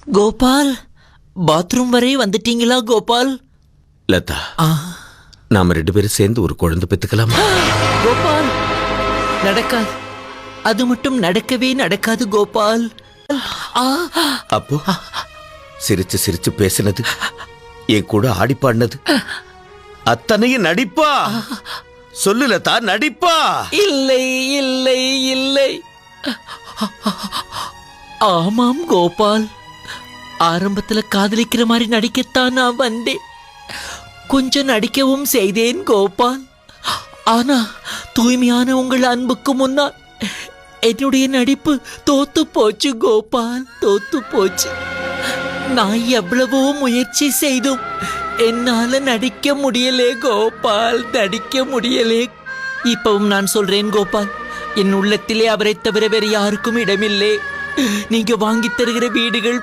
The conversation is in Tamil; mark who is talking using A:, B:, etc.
A: கோபால், பாத்ரூம் வரை வந்துட்டீங்களா கோபால்?
B: லதா, நாம 2 பேரும் சேர்ந்து ஒரு குழந்தை பெத்துக்கலாமா?
A: கோபால், நடக்காது. அது மட்டும் நடக்கவே நடக்காது கோபால்.
B: அப்போ சிரிச்சு சிரிச்சு பேசினது, என் கூட ஆடி பாடினது அத்தனையும் நடிப்பா? சொல்லு லதா, நடிப்பா?
A: இல்லை இல்லை இல்லை. ஆமாம் கோபால், ஆரம்பத்துல காதலிக்கிற மாதிரி நடிக்கத்தான் நான் வந்தேன். கொஞ்சம் நடிக்கவும் செய்தேன் கோபால். ஆனா தூய்மையான உங்கள் அன்புக்கு முன்னால் என்னுடைய நடிப்பு தோத்து போச்சு கோபால், தோத்து போச்சு. நான் எவ்வளவோ முயற்சி செய்தும் என்னால நடிக்க முடியலே கோபால், நடிக்க முடியலே. இப்பவும் நான் சொல்றேன் கோபால், என் உள்ளத்திலே அவரை தவிர வேறு யாருக்கும் இடமில்லை. நீங்க வாங்கி தருகிற வீடுகள்,